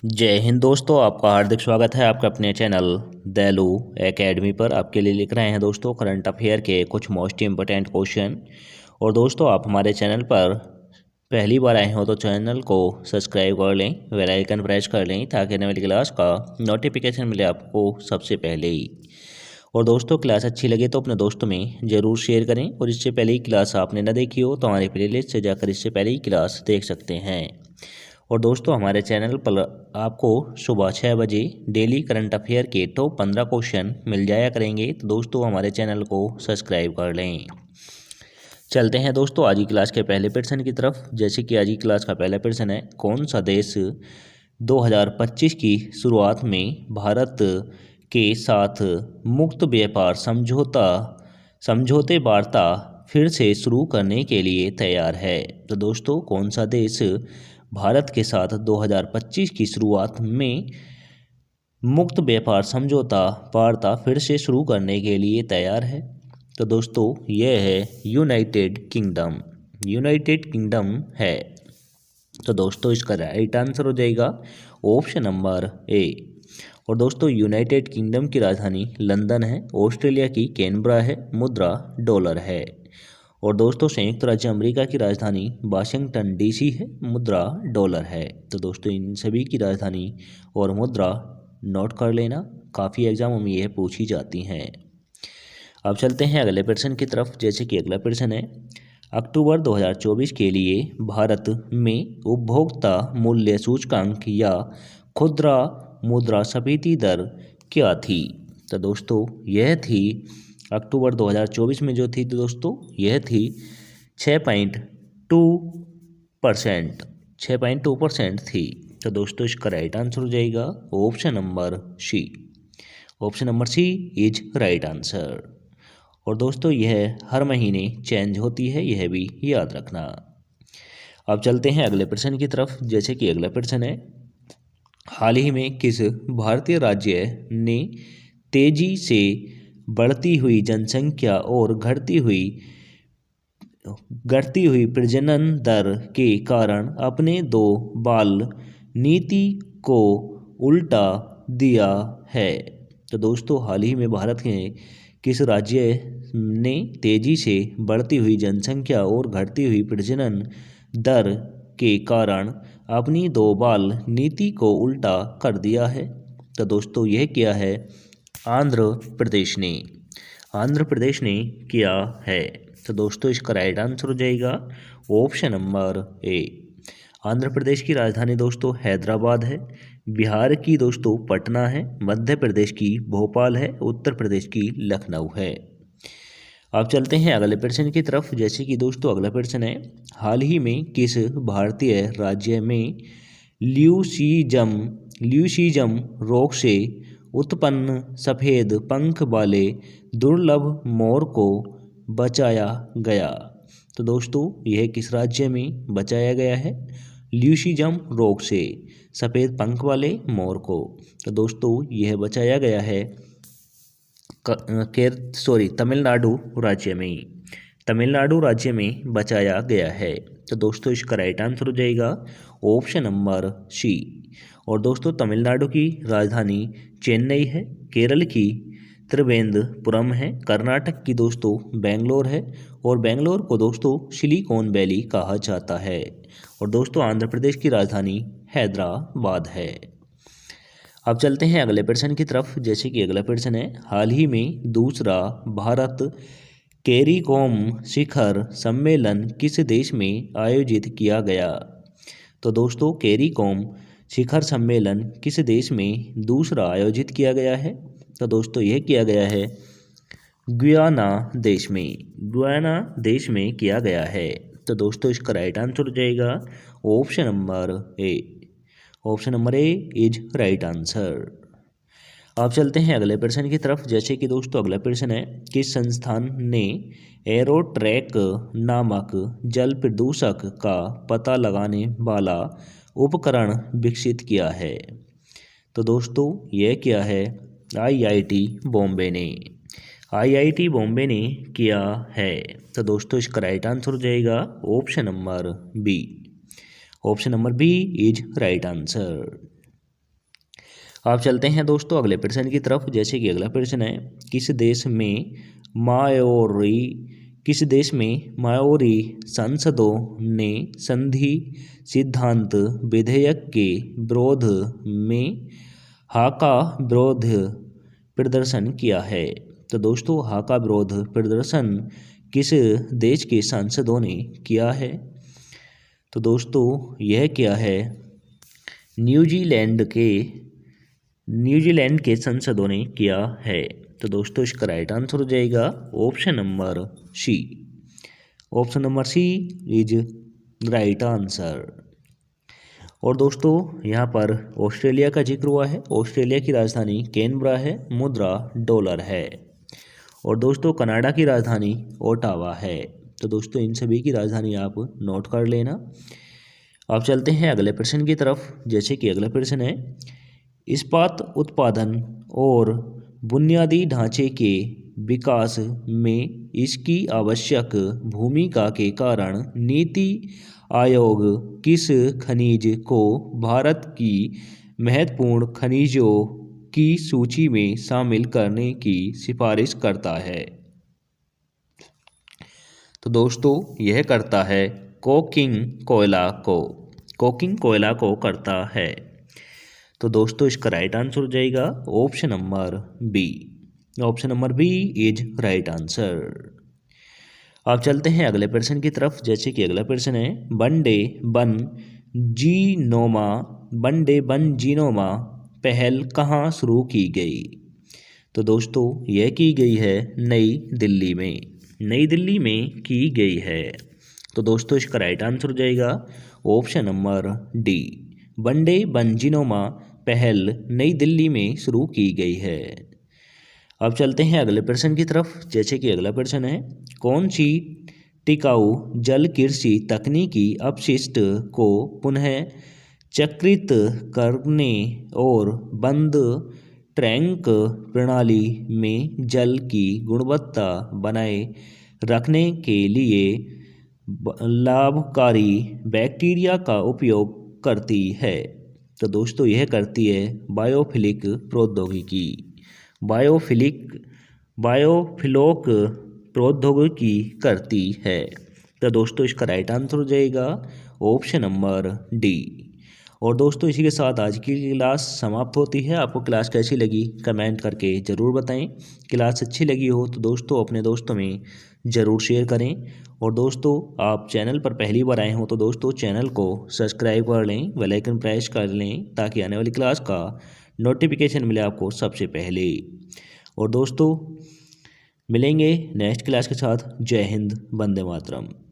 जय हिंद दोस्तों, आपका हार्दिक स्वागत है आपके अपने चैनल दैलू एकेडमी पर। आपके लिए लिख रहे हैं दोस्तों करंट अफेयर के कुछ मोस्ट इम्पोर्टेंट क्वेश्चन। और दोस्तों, आप हमारे चैनल पर पहली बार आए हो तो चैनल को सब्सक्राइब कर लें, बेल आइकन प्रेस कर लें ताकि आने वाली क्लास का नोटिफिकेशन मिले आपको सबसे पहले ही। और दोस्तों, क्लास अच्छी लगे तो अपने दोस्तों में ज़रूर शेयर करें। और इससे पहले ही क्लास आपने न देखी हो तो हमारे प्लेलिस्ट से जाकर इससे पहले ही क्लास देख सकते हैं। और दोस्तों, हमारे चैनल पर आपको सुबह 6 बजे डेली करंट अफेयर के टॉप 15 क्वेश्चन मिल जाया करेंगे। तो दोस्तों, हमारे चैनल को सब्सक्राइब कर लें। चलते हैं दोस्तों आज की क्लास के पहले प्रश्न की तरफ। जैसे कि आज की क्लास का पहला प्रश्न है, कौन सा देश 2025 की शुरुआत में भारत के साथ मुक्त व्यापार समझौते वार्ता फिर से शुरू करने के लिए तैयार है। तो दोस्तों, कौन सा देश भारत के साथ 2025 की शुरुआत में मुक्त व्यापार समझौता वार्ता फिर से शुरू करने के लिए तैयार है? तो दोस्तों, यह है यूनाइटेड किंगडम है। तो दोस्तों, इसका राइट आंसर हो जाएगा ऑप्शन नंबर ए। और दोस्तों, यूनाइटेड किंगडम की राजधानी लंदन है, ऑस्ट्रेलिया की कैनबरा है, मुद्रा डॉलर है। और दोस्तों, संयुक्त राज्य अमेरिका की राजधानी वाशिंगटन डीसी है, मुद्रा डॉलर है। तो दोस्तों, इन सभी की राजधानी और मुद्रा नोट कर लेना, काफ़ी एग्जामों में यह पूछी जाती हैं। अब चलते हैं अगले प्रश्न की तरफ। जैसे कि अगला प्रश्न है, अक्टूबर 2024 के लिए भारत में उपभोक्ता मूल्य सूचकांक या खुदरा मुद्रास्फीति दर क्या थी? तो दोस्तों, यह थी अक्टूबर 2024 में जो थी, तो दोस्तों यह थी 6.2%। 6.2% थी। तो दोस्तों, इसका राइट आंसर हो जाएगा option number C. Option number C is right answer. और दोस्तों, यह हर महीने चेंज होती है, यह भी याद रखना। अब चलते हैं अगले प्रश्न की तरफ। जैसे कि अगला प्रश्न है, हाल ही में किस भारतीय राज्य ने तेजी से बढ़ती हुई जनसंख्या और घटती हुई प्रजनन दर के कारण अपने दो बाल नीति को उल्टा दिया है? तो दोस्तों, हाल ही में भारत के किस राज्य ने तेजी से बढ़ती हुई जनसंख्या और घटती हुई प्रजनन दर के कारण अपनी दो बाल नीति को उल्टा कर दिया है? तो दोस्तों, यह क्या है? आंध्र प्रदेश ने किया है। तो दोस्तों, इसका राइट आंसर हो जाएगा option number A. Andhra Pradesh की राजधानी दोस्तों हैदराबाद है, बिहार की दोस्तों पटना है, मध्य प्रदेश की भोपाल है, उत्तर प्रदेश की लखनऊ है। अब चलते हैं अगले प्रश्न की तरफ। जैसे कि दोस्तों अगला प्रश्न है, हाल ही में किस भारतीय राज्य में ल्यूसीजम रोग से उत्पन्न सफ़ेद पंख वाले दुर्लभ मोर को बचाया गया? तो दोस्तों, यह किस राज्य में बचाया गया है ल्यूसीजम रोग से सफ़ेद पंख वाले मोर को? तो दोस्तों, यह बचाया गया है तमिलनाडु राज्य में बचाया गया है। तो दोस्तों, इसका राइट आंसर हो जाएगा ऑप्शन नंबर सी। और दोस्तों, तमिलनाडु की राजधानी चेन्नई है, केरल की त्रिवेंद्रपुरम है, कर्नाटक की दोस्तों बेंगलोर है, और बेंगलोर को दोस्तों सिलिकॉन वैली कहा जाता है। और दोस्तों, आंध्र प्रदेश की राजधानी हैदराबाद है। अब चलते हैं अगले प्रश्न की तरफ। जैसे कि अगला प्रश्न है, हाल ही में दूसरा भारत कैरिकॉम शिखर सम्मेलन किस देश में आयोजित किया गया? तो दोस्तों, कैरिकॉम शिखर सम्मेलन किस देश में दूसरा आयोजित किया गया है? तो दोस्तों, यह किया गया है गुयाना देश में किया गया है। तो दोस्तों, इसका राइट आंसर हो जाएगा option number A. Option number A is right answer. अब चलते हैं अगले प्रश्न की तरफ। जैसे कि दोस्तों अगला प्रश्न है, किस संस्थान ने एरोट्रैक नामक जल प्रदूषक का पता लगाने वाला उपकरण विकसित किया है? तो दोस्तों, यह क्या है? आईआईटी बॉम्बे ने किया है। तो दोस्तों, इसका राइट आंसर हो जाएगा option number B. Option number B is right answer. आप चलते हैं दोस्तों अगले प्रश्न की तरफ। जैसे कि अगला प्रश्न है, किस देश में माओरी सांसदों ने संधि सिद्धांत विधेयक के विरोध में हाका विरोध प्रदर्शन किया है? तो दोस्तों हाका विरोध प्रदर्शन किस देश के सांसदों ने किया है? तो दोस्तों यह क्या है, न्यूजीलैंड के सांसदों ने किया है। तो दोस्तों इसका राइट आंसर हो जाएगा option number C. Option number C is right answer. और दोस्तों यहाँ पर ऑस्ट्रेलिया का जिक्र हुआ है। ऑस्ट्रेलिया की राजधानी कैनबरा है, मुद्रा डॉलर है। और दोस्तों कनाडा की राजधानी ओटावा है। तो दोस्तों इन सभी की राजधानी आप नोट कर लेना। आप चलते हैं अगले प्रश्न की तरफ। जैसे कि अगला प्रश्न है, इस्पात उत्पादन और बुनियादी ढांचे के विकास में इसकी आवश्यक भूमिका के कारण नीति आयोग किस खनिज को भारत की महत्वपूर्ण खनिजों की सूची में शामिल करने की सिफारिश करता है? तो दोस्तों यह करता है कोकिंग कोयला को करता है। तो दोस्तों इसका राइट आंसर हो जाएगा option number B. Option number B is right answer. आप चलते हैं अगले प्रश्न की तरफ। जैसे कि अगला प्रश्न है, वनडे वन जीनोमा पहल कहाँ शुरू की गई? तो दोस्तों यह की गई है नई दिल्ली में की गई है। तो दोस्तों इसका राइट आंसर हो जाएगा option number D. One day one genome पहल नई दिल्ली में शुरू की गई है। अब चलते हैं अगले प्रश्न की तरफ। जैसे कि अगला प्रश्न है, कौन सी टिकाऊ जल कृषि तकनीकी अपशिष्ट को पुनः चक्रित करने और बंद टैंक प्रणाली में जल की गुणवत्ता बनाए रखने के लिए लाभकारी बैक्टीरिया का उपयोग करती है? तो दोस्तों यह करती है बायोफिलिक प्रौद्योगिकी प्रौद्योगिकी करती है। तो दोस्तों इसका राइट आंसर हो जाएगा ऑप्शन नंबर डी। और दोस्तों इसी के साथ आज की क्लास समाप्त होती है। आपको क्लास कैसी लगी कमेंट करके ज़रूर बताएं। क्लास अच्छी लगी हो तो दोस्तों अपने दोस्तों में ज़रूर शेयर करें। और दोस्तों आप चैनल पर पहली बार आए हो तो दोस्तों चैनल को सब्सक्राइब कर लें, बेल आइकन प्रेस कर लें ताकि आने वाली क्लास का नोटिफिकेशन मिले आपको सबसे पहले। और दोस्तों मिलेंगे नेक्स्ट क्लास के साथ। जय हिंद, वंदे मातरम।